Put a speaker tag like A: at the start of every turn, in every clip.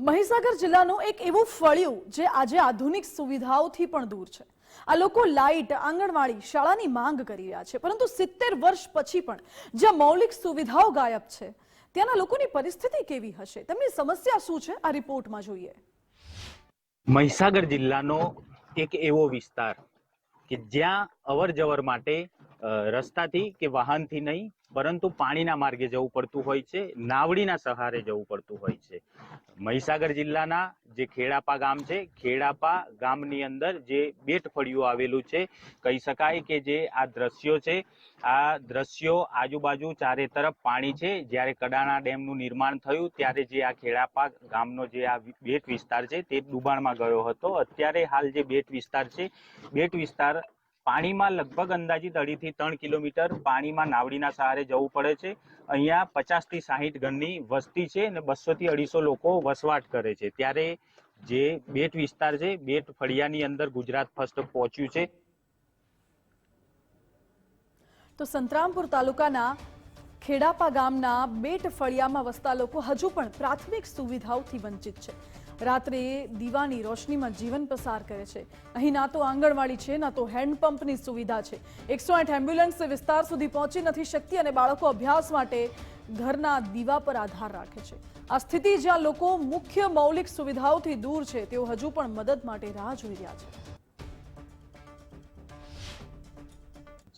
A: મહીસાગર જિલ્લાનું એક એવું ફળિયું જે આજે આધુનિક સુવિધાઓથી પણ દૂર છે। આ લોકો લાઇટ, આંગણવાડી, શાળાની માંગ કરી રહ્યા છે, પરંતુ 70 વર્ષ પછી પણ જ્યાં મૌલિક સુવિધાઓ ગાયબ છે, ત્યાંના લોકોની પરિસ્થિતિ કેવી હશે, તેમની સમસ્યા શું છે, આ રિપોર્ટમાં જોઈએ।
B: મહીસાગર જિલ્લાનો એક એવો વિસ્તાર કે જ્યાં અવર જવર માટે રસ્તાથી કે વાહનથી નહીં પરંતુ પાણીના માર્ગે જવું પડતું હોય છે, નાવડીના સહારે જવું પડતું હોય છે। મહીસાગર જિલ્લાના જે ખેડાપા ગામ છે, ખેડાપા ગામની અંદર જે બેટ ફળિયું આવેલું છે, કહી શકાય કે જે આ દ્રશ્યો છે, આ દ્રશ્યો આજુબાજુ ચારે તરફ પાણી છે। જ્યારે કડાણા ડેમનું નિર્માણ થયું ત્યારે જે આ ખેડાપા ગામનો જે આ બેટ વિસ્તાર છે તે ડૂબાણમાં ગયો હતો। અત્યારે હાલ જે બેટ વિસ્તાર છે, બેટ વિસ્તાર પાણીમાં લગભગ અંદાજિત 2.5 થી 3 કિલોમીટર પાણીમાં નાવડીના સહારે જવું પડે છે। અહીંયા 50 થી 60 ઘરની વસ્તી છે અને 200 થી 250 લોકો વસવાટ કરે છે। ત્યારે જે બેટ વિસ્તાર છે, બેટ ફળિયાની અંદર ગુજરાત ફર્સ્ટ પહોંચ્યું છે।
A: તો સંતરામપુર તાલુકાના ખેડાપા ગામના બેટ ફળિયામાં વસતા લોકો હજુ પણ પ્રાથમિક સુવિધાઓથી વંચિત છે। રાત્રે દીવાની રોશનીમાં જીવન પસાર કરે છે। અહીં ના તો આંગણવાડી છે, ના તો હેન્ડપંપની સુવિધા છે। 108 એમ્બ્યુલન્સ વિસ્તાર સુધી પહોંચી નથી શકતી અને બાળકો અભ્યાસ માટે ઘરના દીવા પર આધાર રાખે છે। આ સ્થિતિ જ્યાં લોકો મુખ્ય મૌલિક સુવિધાઓથી દૂર છે, તેઓ હજુ પણ મદદ માટે રાહ જોઈ રહ્યા છે।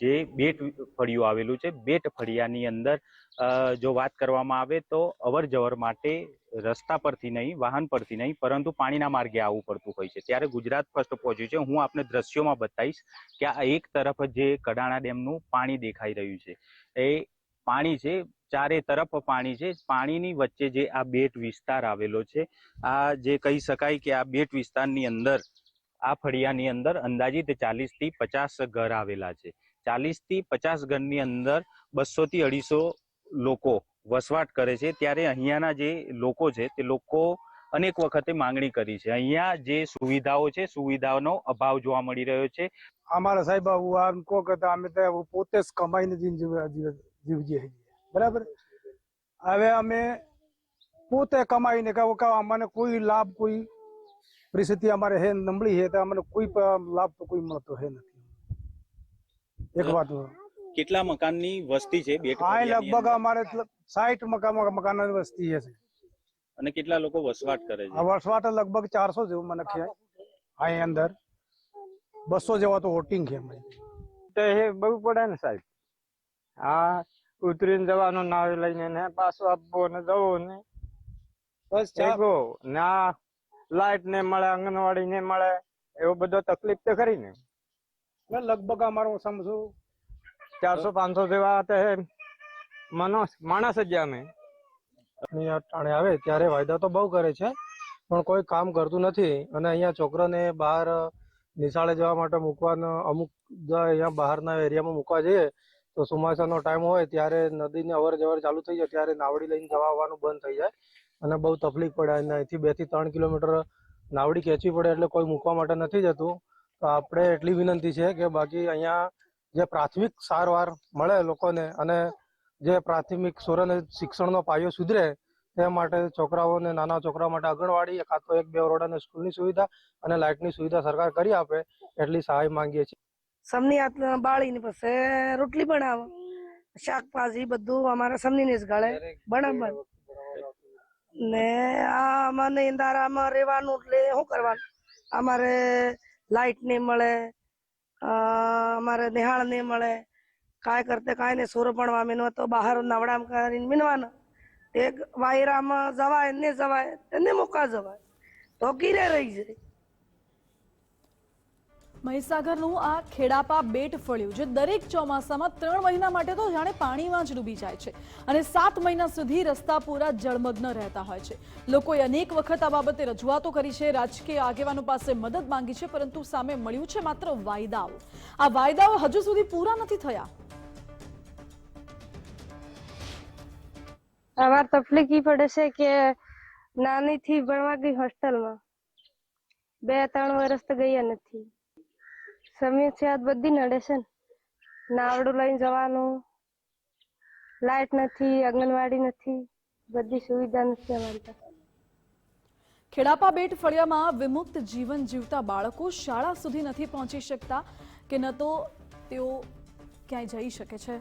B: જે બેટ ફળિયું આવેલું છે, બેટ ફળિયાની અંદર જો વાત કરવામાં આવે તો અવર જવર માટે રસ્તા પરથી નહીં, વાહન પરથી નહીં પરંતુ પાણીના માર્ગે આવવું પડતું હોય છે। ત્યારે ગુજરાત ફર્સ્ટ પહોંચ્યું છે। હું આપને દ્રશ્યોમાં બતાવીશ કે આ એક તરફ જે કડાણા ડેમનું પાણી દેખાઈ રહ્યું છે, એ પાણી છે, ચારે તરફ પાણી છે। પાણીની વચ્ચે જે આ બેટ વિસ્તાર આવેલો છે, આ જે કહી શકાય કે આ બેટ વિસ્તારની અંદર આ ફળિયાની અંદર અંદાજિત 40 થી 50 ઘર આવેલા છે। 40 થી 50 ઘરની અંદર 200 થી 250 લોકો વસવાટ કરે છે। ત્યારે અહીંયાના જે લોકો છે તે લોકો અનેક વખતે માંગણી કરી છે। અહીંયા જે સુવિધાઓ છે, સુવિધાઓનો અભાવ જોવા મળી રહ્યો છે।
C: અમારા સાહેબ આમ કહો કે અમે તો પોતે જ કમાઈને જીવીએ છીએ, બરાબર। હવે અમે પોતે કમાઈને કે અમને કોઈ લાભ, કોઈ પરિસ્થિતિ અમારે હે નબળી છે તો અમને કોઈ લાભ તો કોઈ મળતો હે નથી। એક વાત
B: કેટલા મકાનની વસ્તી છે બેટ
C: આ
B: ફળિયાની
C: લગભગ
B: અંદર?
C: અમારે 60 મકાન વસ્તી છે
B: અને કેટલા લોકો વસવાટ કરે છે?
C: આ વસવાટ લગભગ 400 જેવું મને ખ્યાલ અહીં અંદર 200 જેવા તો વોટિંગ છે
D: તો એ બહુ પડે ને સાહેબ। હા, ઉતરીને જવાનું નાવ લઈને ને પાછો આપવો ને જવો ને બસ ચાલો ના લાઈટ ને મળે, આંગણવાડી ને મળે, એવો બધો તકલીફ તો ખરી ને।
C: લગભગ અમારું સમજો
D: 400-500 જેવા તો માણસ જ અમે
E: ટાણે આવે ત્યારે વાયદા તો બહુ કરે છે, પણ કોઈ કામ કરતું નથી। અને અહીંયા છોકરાને બહાર નિશાળે જવા માટે મૂકવાનો અમુક અહીંયા બહારના એરિયામાં મૂકવા જઈએ તો ચોમાસાનો ટાઈમ હોય ત્યારે નદીની અવર જવર ચાલુ થઈ જાય ત્યારે નાવડી લઈને જવા આવવાનું બંધ થઈ જાય અને બહુ તકલીફ પડે। અહીંથી 2 થી 3 કિલોમીટર નાવડી ખેંચવી પડે એટલે કોઈ મૂકવા માટે નથી જતું। તો આપણે એટલી વિનંતી છે કે બાકી અહીંયા જે પ્રાથમિક સારવાર મળે લોકોને અને જે પ્રાથમિક સોરને શિક્ષણનો પાયો સુધરે તે માટે છોકરાઓને, નાના છોકરાઓ માટે આંગણવાડી કાં તો 1-2 ઓરડાની સ્કૂલની સુવિધા અને લાઇટની સુવિધા સરકાર કરી આપે એટલી સહાય માંગીએ છીએ।
F: સમની હાથ બાળીને પછી રોટલી બનાવે, શાકભાજી બધું અમારે સમનીને જ ગળે બનાવવાનું ને આ મને અંધારામાં રહેવાનું એટલે શું કરવાનું? અમારે લાઇટ નહીં મળે, અમારે નિહાળ નહીં મળે, કાંઈ કરતે કાંઈ નહીં। સોરો ભણવા મીનવા તો બહાર નવડામ કરીને મીનવાના, એક વાયરામાં જવાય ને જવાય એને મૂકા જવાય તો કીરે રહી જાય।
A: મહીસાગરનું આ ખેડાપા બેટ ફળિયું જે દરેક ચોમાસામાં 3 મહિના માટે તો જાણે પાણીમાં જ ડૂબી જાય છે અને 7 મહિના સુધી રસ્તા પૂરા જળમગ્ન રહેતા હોય છે। લોકોએ અનેક વખત આ બાબતે રજૂઆતો કરી છે, રાજકીય આગેવાનો પાસે મદદ માંગી છે, પરંતુ સામે મળ્યું છે માત્ર વાયદાઓ। આ વાયદાઓ હજુ સુધી પૂરા નથી થયા।
G: અમારે તકલીફ ઈ પડે છે કે નાનીથી ભણવા ગઈ હોસ્ટેલમાં 2-3 વર્ષ તો ગયા નથી। સમસ્યા બધી નડે છે ને, નાવડું લઈને જવાનું, લાઈટ નથી, આંગણવાડી નથી, બધી સુવિધા નથી અમારી પાસે।
A: ખેડાપા બેટ ફળિયામાં વિમુક્ત જીવન જીવતા બાળકો શાળા સુધી નથી પહોંચી શકતા કે ન તો તેઓ ક્યાંય જઈ શકે છે.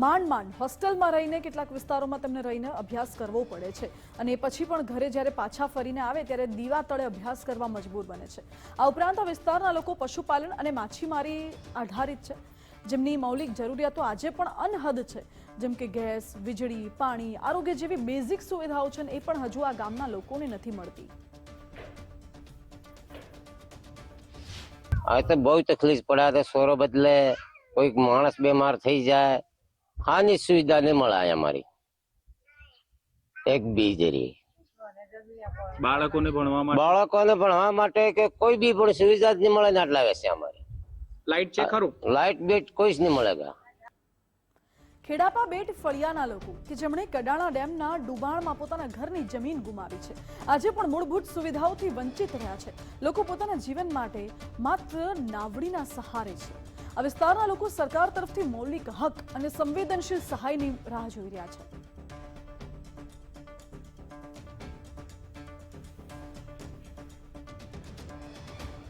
A: માંડ હોસ્ટેલમાં રહીને કેટલાક વિસ્તારોમાં તેમને રહીને અભ્યાસ કરવો પડે છે અને એ પછી પણ ઘરે જ્યારે પાછા ફરીને આવે ત્યારે દીવા તળે અભ્યાસ કરવા મજબૂર બને છે. આ ઉપરાંત આ વિસ્તારના લોકો પશુપાલન અને માછીમારી આધારિત છે, જેમની મૌલિક જરૂરિયાતો આજે પણ અનહદ છે, જેમ કે ગેસ, વીજળી, પાણી, આરોગ્ય જેવી બેઝિક સુવિધાઓ છે એ પણ હજુ આ ગામના લોકોને નથી મળતી.
H: હવે તો બહુ તકલીફ પડે છે. સોરો બદલે કોઈક માણસ બીમાર થઈ જાય, હાની સુવિધા નહીં મળે અમારી એક બી જરી.
B: બાળકોને ભણવા માટે
H: બાળકોને ભણવા માટે કે કોઈ બી પણ સુવિધા જ નહીં મળે ને આટલા વેસે અમારી.
B: લાઈટ છે ખરું?
H: લાઈટ બેટ કોઈ જ નહીં મળે.
A: ખેડાપા બેટ ફળિયાના લોકો કે જેમણે કડાણા ડેમના ડુબાણમાં પોતાના ઘરની જમીન ગુમાવી છે, આજે પણ મૂળભૂત સુવિધાઓથી વંચિત રહ્યા છે. લોકો પોતાના જીવન માટે માત્ર નાવડીના સહારે છે. આ વિસ્તારના લોકો સરકાર તરફથી મૌલિક હક અને સંવેદનશીલ સહાયની રાહ જોઈ રહ્યા છે.